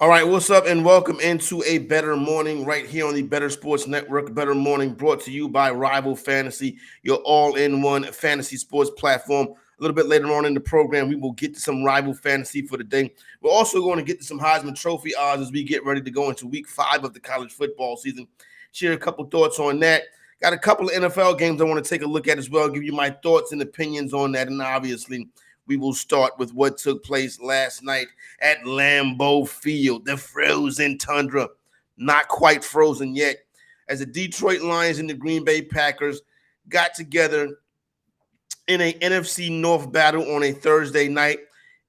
All right, what's up, and welcome into A Bettor Morning right here on the Better Sports Network. Better Morning brought to you by Rival Fantasy, your all-in-one fantasy sports platform. A little bit later on in the program, we will get to some Rival Fantasy for the day. We're also going to get to some Heisman Trophy odds as we get ready to go into Week 5 of the college football season. Share a couple thoughts on that. Got a couple of NFL games I want to take a look at as well, give you my thoughts and opinions on that, and obviously we will start with what took place last night at Lambeau Field, the frozen tundra. Not quite frozen yet, as the Detroit Lions and the Green Bay Packers got together in a NFC North battle on a Thursday night.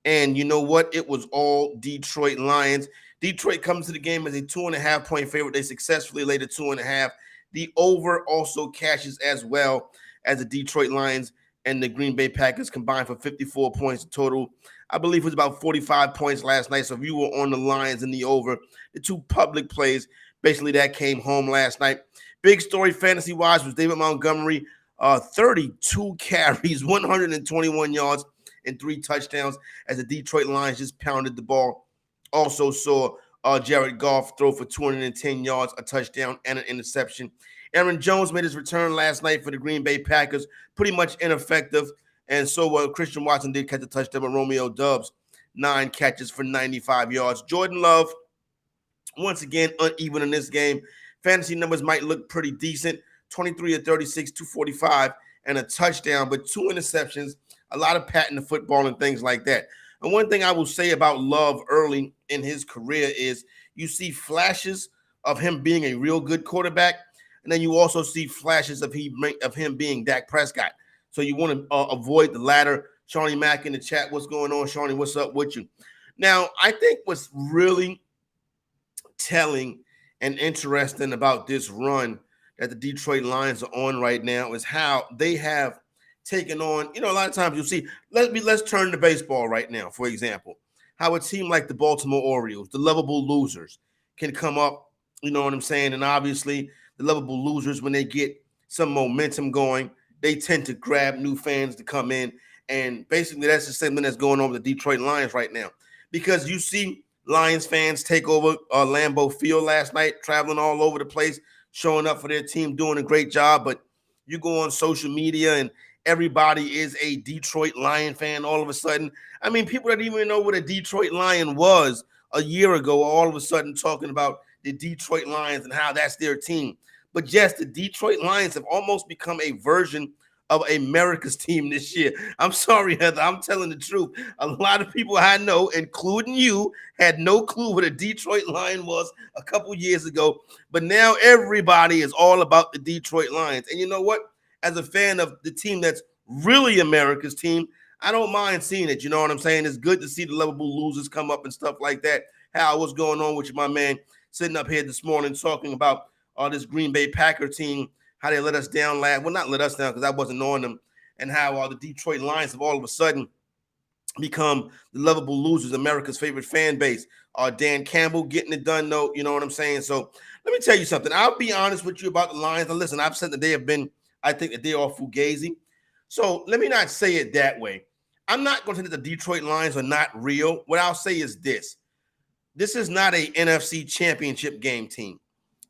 And you know what? It was all Detroit Lions. Detroit comes to the game as a 2.5 point favorite. They successfully laid a 2.5. The over also cashes as well, as the Detroit Lions and the Green Bay Packers combined for 54 points total. I believe it was about 45 points last night. So if you were on the Lions and the over, the two public plays, basically that came home last night. Big story fantasy-wise was David Montgomery, 32 carries, 121 yards, and 3 touchdowns as the Detroit Lions just pounded the ball. Also saw Jared Goff throw for 210 yards, a touchdown, and an interception. Aaron Jones made his return last night for the Green Bay Packers, pretty much ineffective. And so Christian Watson did catch a touchdown, but Romeo Doubs, 9 catches for 95 yards. Jordan Love, once again, uneven in this game. Fantasy numbers might look pretty decent. 23 of 36, 245, and a touchdown, but 2 interceptions, a lot of patting the football and things like that. And one thing I will say about Love early in his career is you see flashes of him being a real good quarterback, and then you also see flashes of him being Dak Prescott. So you want to avoid the latter. Shawnee Mack in the chat, what's going on, Shawnee? What's up with you? Now, I think what's really telling and interesting about this run that the Detroit Lions are on right now is how they have taken on, a lot of times you'll see, let's turn to baseball right now, for example, how a team like the Baltimore Orioles, the lovable losers, can come up, you know what I'm saying? And obviously, the lovable losers, when they get some momentum going, they tend to grab new fans to come in. And basically, that's the same thing that's going on with the Detroit Lions right now. Because you see Lions fans take over Lambeau Field last night, traveling all over the place, showing up for their team, doing a great job. But you go on social media and everybody is a Detroit Lion fan all of a sudden. I mean, people that didn't even know what a Detroit Lion was a year ago are all of a sudden talking about the Detroit Lions and how that's their team. But yes, the Detroit Lions have almost become a version of America's team this year. I'm sorry, Heather. I'm telling the truth. A lot of people I know, including you, had no clue what a Detroit Lion was a couple years ago. But now everybody is all about the Detroit Lions. And you know what? As a fan of the team that's really America's team, I don't mind seeing it. You know what I'm saying? It's good to see the lovable losers come up and stuff like that. Hal, what's going on with you, my man? Sitting up here this morning talking about this Green Bay Packer team, how they let us down last. Well, not let us down because I wasn't on them, and how the Detroit Lions have all of a sudden become the lovable losers, America's favorite fan base. Dan Campbell getting it done, though. You know what I'm saying? So let me tell you something. I'll be honest with you about the Lions. Now, listen, I've said that they have been, I think that they are fugazi. So let me not say it that way. I'm not going to say that the Detroit Lions are not real. What I'll say is this. This is not a NFC championship game team.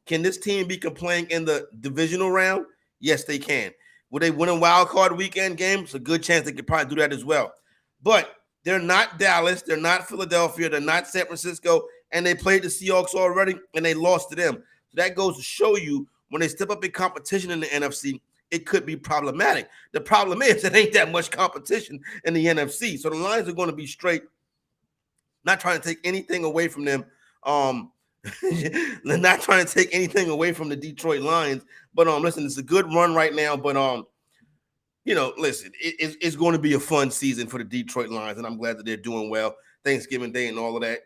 Can this team be playing in the divisional round? Yes, they can. Will they win a wild card weekend game? It's a good chance they could probably do that as well. But they're not Dallas. They're not Philadelphia. They're not San Francisco. And they played the Seahawks already, and they lost to them. So that goes to show you when they step up in competition in the NFC, it could be problematic. The problem is it ain't that much competition in the NFC. So the Lions are going to be straight, not trying to take anything away from them. They're not trying to take anything away from the Detroit Lions, but listen, it's a good run right now. But listen, it's going to be a fun season for the Detroit Lions, and I'm glad that they're doing well. Thanksgiving Day and all of that.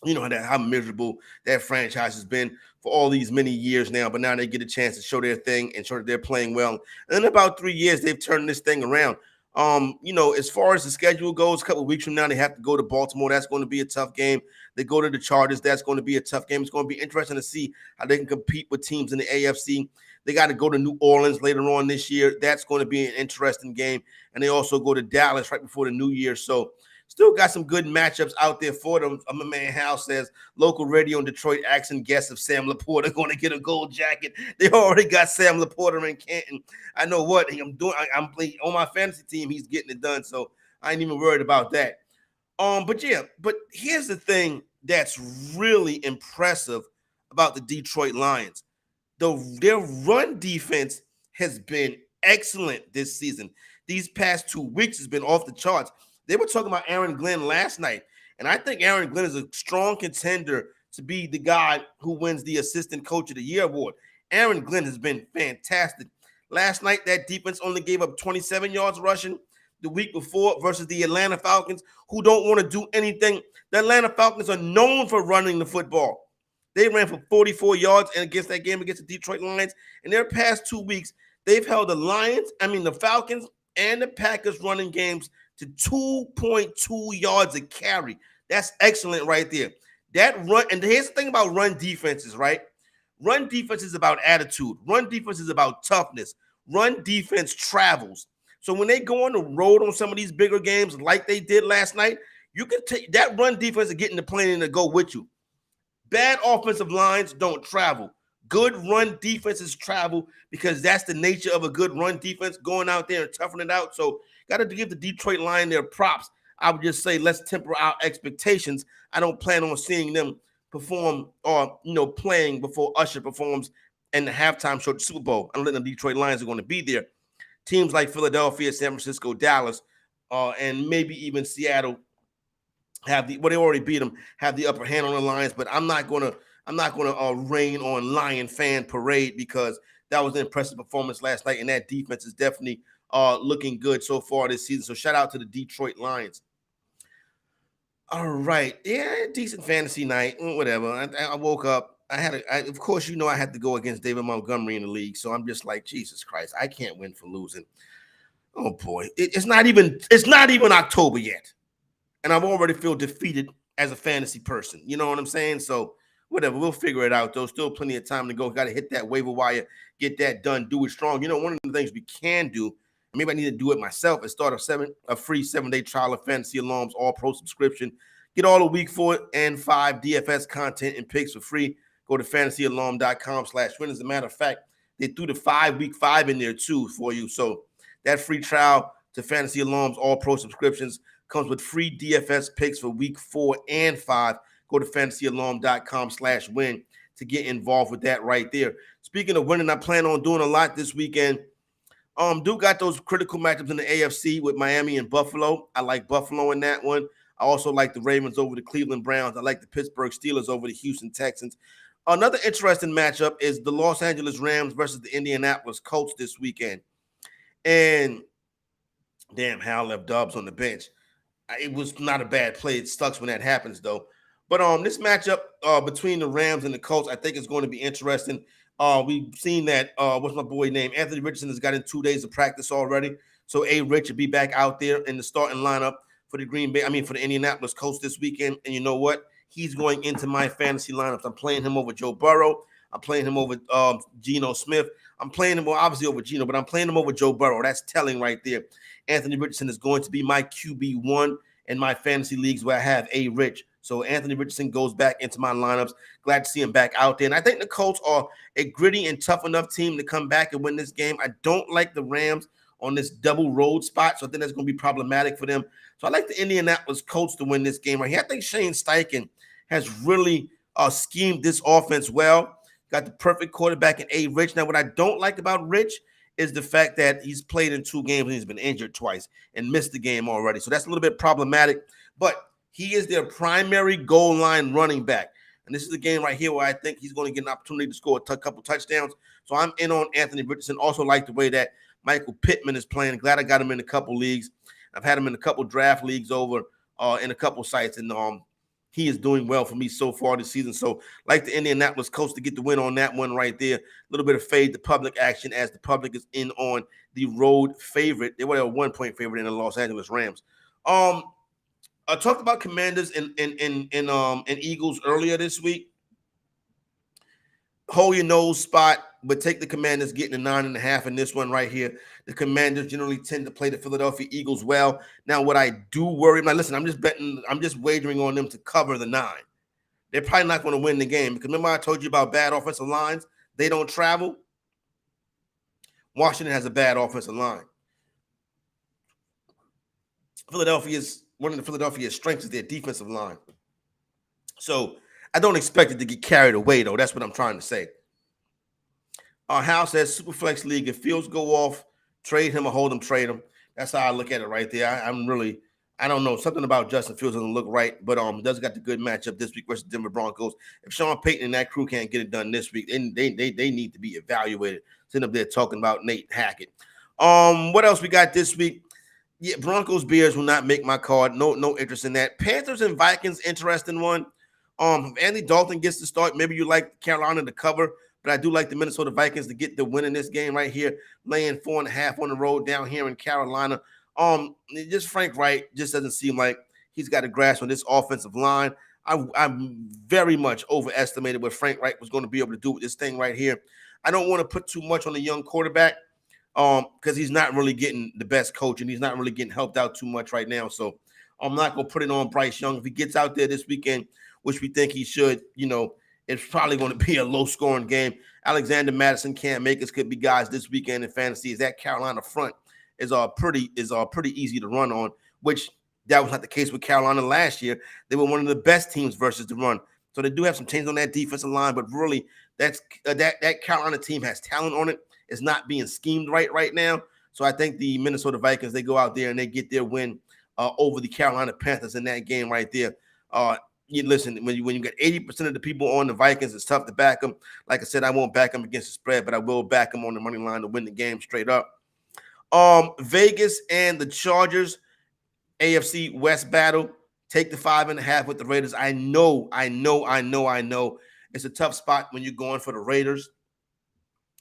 You know how miserable that franchise has been for all these many years now, but now they get a chance to show their thing and show that they're playing well. And in about 3 years, they've turned this thing around. As far as the schedule goes, a couple of weeks from now, they have to go to Baltimore. That's going to be a tough game. They go to the Chargers. That's going to be a tough game. It's going to be interesting to see how they can compete with teams in the AFC. They got to go to New Orleans later on this year. That's going to be an interesting game. And they also go to Dallas right before the New Year. So Still got some good matchups out there for them. My man Hal says local radio in Detroit asking guests if Sam Laporta going to get a gold jacket. They already got Sam Laporta in Canton. I know what I'm doing. I'm playing on my fantasy team. He's getting it done, so I ain't even worried about that. But here's the thing that's really impressive about the Detroit Lions. Their run defense has been excellent this season. These past 2 weeks has been off the charts. They were talking about Aaron Glenn last night, and I think Aaron Glenn is a strong contender to be the guy who wins the Assistant Coach of the Year award. Aaron Glenn has been fantastic. Last night, that defense only gave up 27 yards rushing. The week before versus the Atlanta Falcons, who don't want to do anything. The Atlanta Falcons are known for running the football. They ran for 44 yards and against that game against the Detroit Lions. In their past 2 weeks, they've held the Falcons and the Packers running games to 2.2 yards a carry. That's excellent right there. That run, and here's the thing about run defenses, right? Run defense is about attitude. Run defense is about toughness. Run defense travels. So when they go on the road on some of these bigger games like they did last night, you can take that run defense and get in the plane and to go with you. Bad offensive lines don't travel. Good run defenses travel because that's the nature of a good run defense, going out there and toughing it out. So got to give the Detroit Lions their props. I would just say let's temper our expectations. I don't plan on seeing them perform or, playing before Usher performs in the halftime show at the Super Bowl. I don't think the Detroit Lions are going to be there. Teams like Philadelphia, San Francisco, Dallas, and maybe even Seattle they already beat them, have the upper hand on the Lions. But I'm not gonna rain on Lion fan parade because that was an impressive performance last night, and that defense is definitely looking good so far this season. So shout out to the Detroit Lions. All right, yeah, decent fantasy night, whatever. I woke up. Of course, I had to go against David Montgomery in the league. So I'm just like, Jesus Christ, I can't win for losing. Oh boy, it's not even October yet, and I've already feel defeated as a fantasy person. You know what I'm saying? So whatever, we'll figure it out. Though, still plenty of time to go. Got to hit that waiver wire, get that done, do it strong. One of the things we can do, maybe I need to do it myself, is start a free 7-day trial of Fantasy Alarms All Pro subscription. Get all the week 4 and 5 DFS content and picks for free. Go to fantasyalarm.com/win. As a matter of fact, they threw the week 5 in there too for you. So that free trial to Fantasy Alarms All Pro subscriptions comes with free DFS picks for week 4 and 5. Go to fantasyalarm.com/win to get involved with that right there. Speaking of winning, I plan on doing a lot this weekend. Duke got those critical matchups in the AFC with Miami and Buffalo. I like Buffalo in that one. I also like the Ravens over the Cleveland Browns. I like the Pittsburgh Steelers over the Houston Texans. Another interesting matchup is the Los Angeles Rams versus the Indianapolis Colts this weekend. And damn, Hal left Dobbs on the bench. It was not a bad play. It sucks when that happens, though. But this matchup between the Rams and the Colts, I think is going to be interesting. We've seen that, what's my boy name? Anthony Richardson has got in 2 days of practice already. So A. Rich will be back out there in the starting lineup for the for the Indianapolis Colts this weekend. And you know what? He's going into my fantasy lineups. I'm playing him over Joe Burrow. I'm playing him over Geno Smith. I'm playing him obviously over Geno, but I'm playing him over Joe Burrow. That's telling right there. Anthony Richardson is going to be my QB1 in my fantasy leagues where I have A. Rich. So Anthony Richardson goes back into my lineups. Glad to see him back out there. And I think the Colts are a gritty and tough enough team to come back and win this game. I don't like the Rams on this double road spot, so I think that's going to be problematic for them. So I like the Indianapolis Colts to win this game right here. I think Shane Steichen has really schemed this offense well. Got the perfect quarterback in A. Rich. Now, what I don't like about Rich is the fact that he's played in 2 games and he's been injured twice and missed the game already. So that's a little bit problematic. But he is their primary goal line running back. And this is the game right here where I think he's going to get an opportunity to score a couple touchdowns. So I'm in on Anthony Richardson. Also like the way that Michael Pittman is playing. Glad I got him in a couple leagues. I've had him in a couple draft leagues over in a couple sites. And he is doing well for me so far this season. So like the Indianapolis Colts to get the win on that one right there. A little bit of fade the public action as the public is in on the road favorite. They were a 1-point favorite in the Los Angeles Rams. I talked about Commanders and Eagles earlier this week. Hold your nose spot. but take the Commanders getting a 9.5 in this one right here. The Commanders generally tend to play the Philadelphia Eagles well. Now, what I do worry, now listen, I'm just wagering on them to cover the 9. They're probably not going to win the game because remember I told you about bad offensive lines? They don't travel. Washington has a bad offensive line. One of the Philadelphia's strengths is their defensive line. So I don't expect it to get carried away, though. That's what I'm trying to say. Our house says Superflex League. If Fields go off, trade him or hold him, trade him. That's how I look at it right there. I don't know. Something about Justin Fields doesn't look right, but does got the good matchup this week versus Denver Broncos. If Sean Payton and that crew can't get it done this week, then they need to be evaluated. Sitting up there talking about Nate Hackett. What else we got this week? Yeah, Broncos Bears will not make my card. No interest in that. Panthers and Vikings, interesting one. If Andy Dalton gets to start, maybe you like Carolina to cover, but I do like the Minnesota Vikings to get the win in this game right here, laying 4.5 on the road down here in Carolina. Just Frank Wright just doesn't seem like he's got a grasp on this offensive line. I'm very much overestimated what Frank Wright was going to be able to do with this thing right here. I don't want to put too much on the young quarterback because he's not really getting the best coach and he's not really getting helped out too much right now. So I'm not going to put it on Bryce Young. If he gets out there this weekend, which we think he should, it's probably going to be a low-scoring game. Alexander Madison, Cam Akers could be guys this weekend in fantasy. Is that Carolina front is pretty easy to run on, which that was not the case with Carolina last year. They were one of the best teams versus the run. So they do have some changes on that defensive line, but really that Carolina team has talent on it. It's not being schemed right now. So I think the Minnesota Vikings, they go out there and they get their win over the Carolina Panthers in that game right there. Listen, when you get 80% of the people on the Vikings, it's tough to back them. Like I said, I won't back them against the spread, but I will back them on the money line to win the game straight up. Vegas and the Chargers, AFC West battle. Take the 5.5 with the Raiders. I know. It's a tough spot when you're going for the Raiders.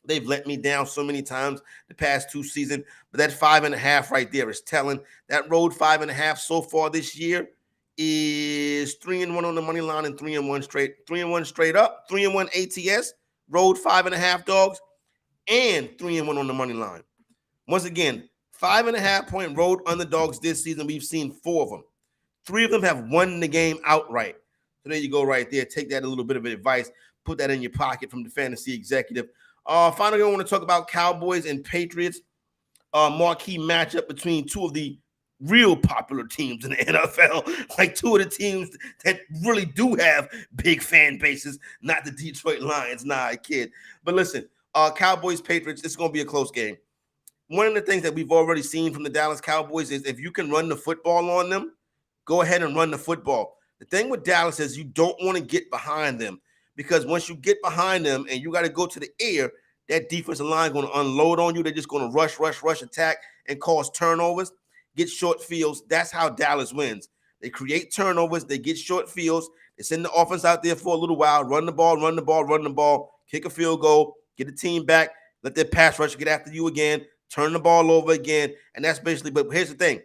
They've let me down so many times the past 2 seasons, but that 5.5 right there is telling. That road 5.5 so far this year is 3-1 on the money line and 3-1 straight. 3-1 straight up, 3-1 ATS, road 5.5 dogs, and 3-1 on the money line. Once again, 5.5-point road underdogs this season. We've seen 4 of them. 3 of them have won the game outright. So there you go right there. Take that a little bit of advice. Put that in your pocket from the fantasy executive. Finally, I want to talk about Cowboys and Patriots. Marquee matchup between 2 of the real popular teams in the NFL, like 2 of the teams that really do have big fan bases, not the Detroit Lions. Nah, I kid. But listen, Cowboys, Patriots, it's going to be a close game. One of the things that we've already seen from the Dallas Cowboys is if you can run the football on them, go ahead and run the football. The thing with Dallas is you don't want to get behind them because once you get behind them and you got to go to the air, that defensive line going to unload on you. They're just going to rush, attack, and cause turnovers, get short fields. That's how Dallas wins. They create turnovers. They get short fields. They send the offense out there for a little while, run the ball, kick a field goal, get the team back, let their pass rush get after you again, turn the ball over again. And that's basically, but here's the thing.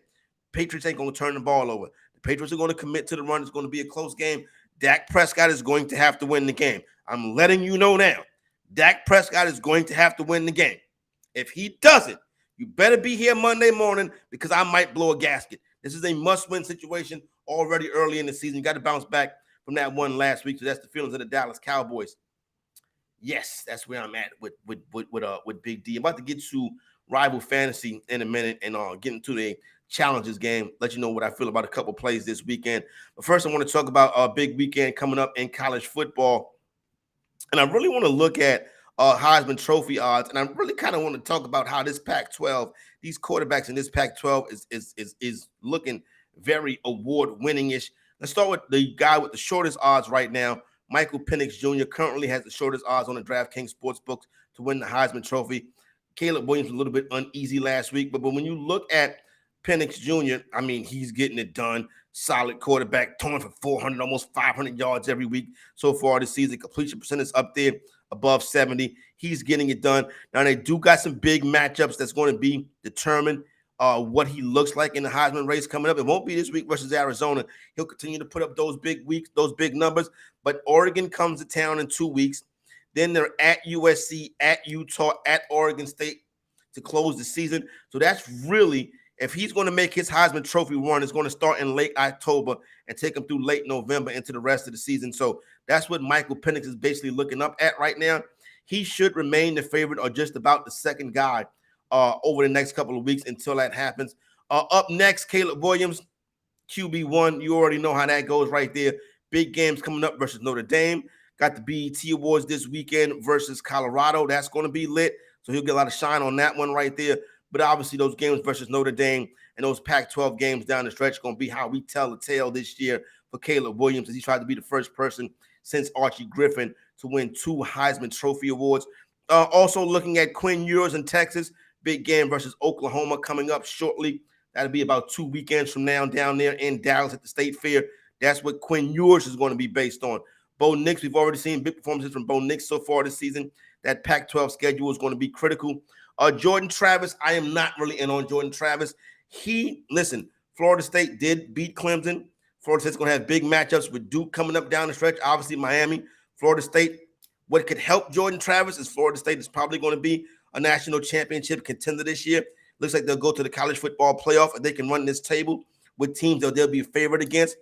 Patriots ain't going to turn the ball over. The Patriots are going to commit to the run. It's going to be a close game. Dak Prescott is going to have to win the game. I'm letting you know now. Dak Prescott is going to have to win the game. If he doesn't, you better be here Monday morning because I might blow a gasket. This is a must-win situation already early in the season. You got to bounce back from that one last week. So that's the feelings of the Dallas Cowboys. Yes, that's where I'm at with Big D. I'm about to get to Rival Fantasy in a minute and get into the challenges game. Let you know what I feel about a couple plays this weekend. But first, I want to talk about a big weekend coming up in college football. And I really want to look at Heisman Trophy odds, and I really kind of want to talk about how this Pac-12, these quarterbacks in this Pac-12 is looking very award-winning-ish. Let's start with the guy with the shortest odds right now. Michael Penix Jr. currently has the shortest odds on the DraftKings Sportsbook to win the Heisman Trophy. Caleb Williams was a little bit uneasy last week, but when you look at Penix Jr., I mean, he's getting it done. Solid quarterback, throwing for 400, almost 500 yards every week so far this season. Completion percentage up there above 70. He's getting it done. Now, they do got some big matchups that's going to be determined what he looks like in the Heisman race coming up. It won't be this week versus Arizona. He'll continue to put up those big weeks, those big numbers. But Oregon comes to town in 2 weeks. Then they're at USC, at Utah, at Oregon State to close the season. So that's really, if he's going to make his Heisman Trophy run, it's going to start in late October and take him through late November into the rest of the season. So that's what Michael Penix is basically looking up at right now. He should remain the favorite or just about the second guy over the next couple of weeks until that happens. Up next, Caleb Williams, QB1. You already know how that goes right there. Big games coming up versus Notre Dame. Got the BET Awards this weekend versus Colorado. That's going to be lit. So he'll get a lot of shine on that one right there. But obviously those games versus Notre Dame and those Pac-12 games down the stretch are going to be how we tell the tale this year for Caleb Williams, as he tried to be the first person since Archie Griffin to win 2 Heisman Trophy awards. Also looking at Quinn Ewers in Texas. Big game versus Oklahoma coming up shortly. That'll be about 2 weekends from now down there in Dallas at the State Fair. That's what Quinn Ewers is going to be based on. Bo Nix, we've already seen big performances from Bo Nix so far this season. That Pac-12 schedule is going to be critical. Jordan Travis, I am not really in on Jordan Travis. Florida State did beat Clemson. Florida State's going to have big matchups with Duke coming up down the stretch. Obviously, Miami, Florida State. What could help Jordan Travis is Florida State is probably going to be a national championship contender this year. Looks like they'll go to the college football playoff and they can run this table with teams that they'll be favored against.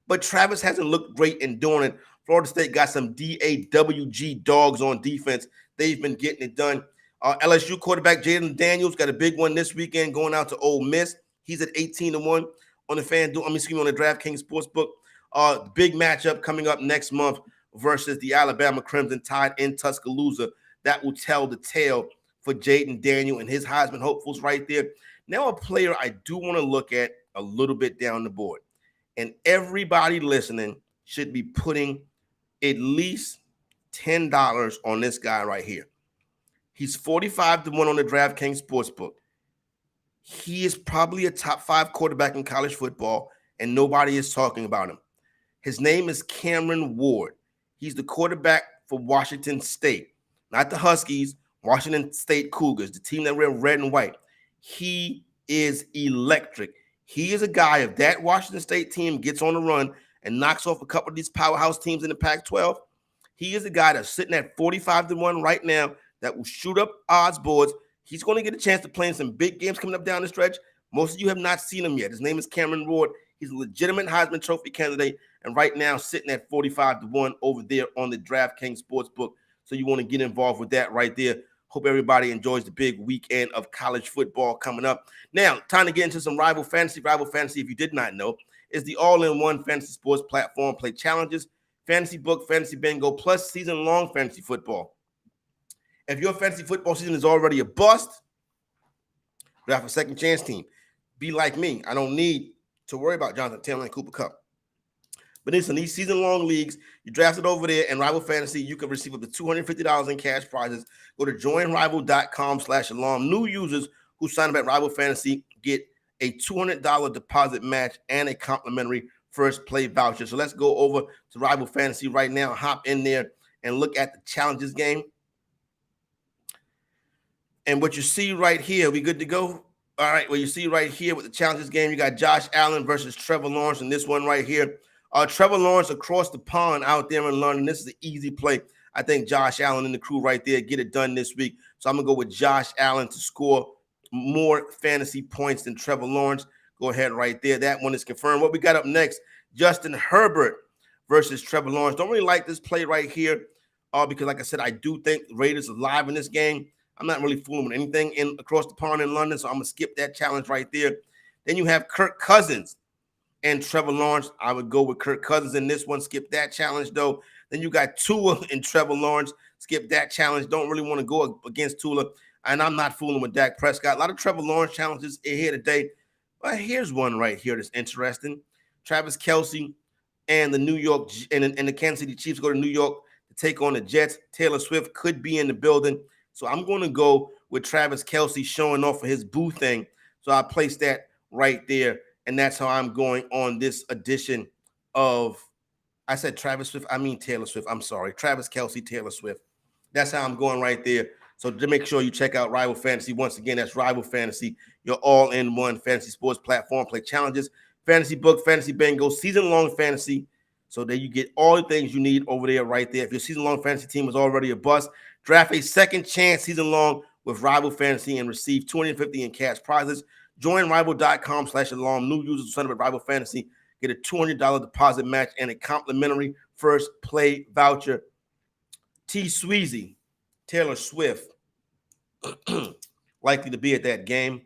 But Travis hasn't looked great in doing it. Florida State got some DAWG dogs on defense. They've been getting it done. LSU quarterback Jaden Daniels got a big one this weekend going out to Ole Miss. He's at 18-1 on the on the DraftKings Sportsbook. Big matchup coming up next month versus the Alabama Crimson Tide in Tuscaloosa. That will tell the tale for Jaden Daniel and his Heisman hopefuls right there. Now a player I do want to look at a little bit down the board. And everybody listening should be putting at least $10 on this guy right here. He's 45-1 on the DraftKings Sportsbook. He is probably a top 5 quarterback in college football, and nobody is talking about him. His name is Cameron Ward. He's the quarterback for Washington State, not the Huskies, Washington State Cougars, the team that wear red and white. He is electric. He is a guy, if that Washington State team gets on the run and knocks off a couple of these powerhouse teams in the Pac-12, he is a guy that's sitting at 45-1 right now that will shoot up odds boards. He's going to get a chance to play in some big games coming up down the stretch. Most of you have not seen him yet. His name is Cameron Ward. He's a legitimate Heisman Trophy candidate, and right now sitting at 45-1 over there on the DraftKings Sportsbook. So you want to get involved with that right there. Hope everybody enjoys the big weekend of college football coming up. Now, time to get into some Rival Fantasy. Rival Fantasy, if you did not know, is the all-in-one fantasy sports platform. Play challenges, Fantasybook, Fantasy Bingo, plus season-long fantasy football. If your fantasy football season is already a bust, draft a second chance team. Be like me. I don't need to worry about Jonathan Taylor and Cooper Kupp. But in these season-long leagues, you draft it over there in Rival Fantasy, you can receive up to $250 in cash prizes. Go to joinrival.com/alarm. New users who sign up at Rival Fantasy get a $200 deposit match and a complimentary first play voucher. So let's go over to Rival Fantasy right now. Hop in there and look at the challenges game. And what you see right here, we good to go? All right, well, you see right here with the challenges game, you got Josh Allen versus Trevor Lawrence in this one right here. Trevor Lawrence across the pond out there in London. This is an easy play. I think Josh Allen and the crew right there get it done this week. So I'm going to go with Josh Allen to score more fantasy points than Trevor Lawrence. Go ahead right there. That one is confirmed. What we got up next, Justin Herbert versus Trevor Lawrence. Don't really like this play right here because, like I said, I do think Raiders are live in this game. I'm not really fooling with anything across the pond in London, so I'm going to skip that challenge right there. Then you have Kirk Cousins and Trevor Lawrence. I would go with Kirk Cousins in this one. Skip that challenge, though. Then you got Tua and Trevor Lawrence. Skip that challenge. Don't really want to go against Tua. And I'm not fooling with Dak Prescott. A lot of Trevor Lawrence challenges here today. But here's one right here that's interesting. Travis Kelce and the New York and the Kansas City Chiefs go to New York to take on the Jets. Taylor Swift could be in the building. So I'm going to go with Travis Kelce showing off for his boo thing. So I place that right there. And that's how I'm going on this edition of, I said Travis Swift, I mean Taylor Swift. I'm sorry. Travis Kelce, Taylor Swift. That's how I'm going right there. So to make sure you check out Rival Fantasy. Once again, that's Rival Fantasy, your all-in-one fantasy sports platform. Play challenges, Fantasybook, Fantasy Bingo, season-long fantasy, So there you get all the things you need over there right there. If your season-long fantasy team was already a bust, draft a second chance season-long with Rival Fantasy and receive $250 in cash prizes. Join Rival.com/alarm. New users who sign up with Rival Fantasy get a $200 deposit match and a complimentary first play voucher. T. Sweezy, Taylor Swift, likely to be at that game.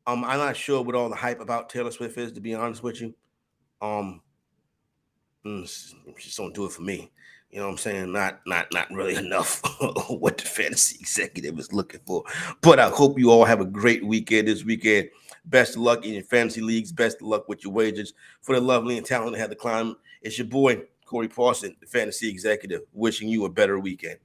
I'm not sure what all the hype about Taylor Swift is, to be honest with you. Just don't do it for me. You know what I'm saying? Not really enough what the fantasy executive is looking for. But I hope you all have a great weekend this weekend. Best of luck in your fantasy leagues. Best of luck with your wagers. For the lovely and talented Heather Klein, it's your boy, Corey Parson, the fantasy executive, wishing you a better weekend.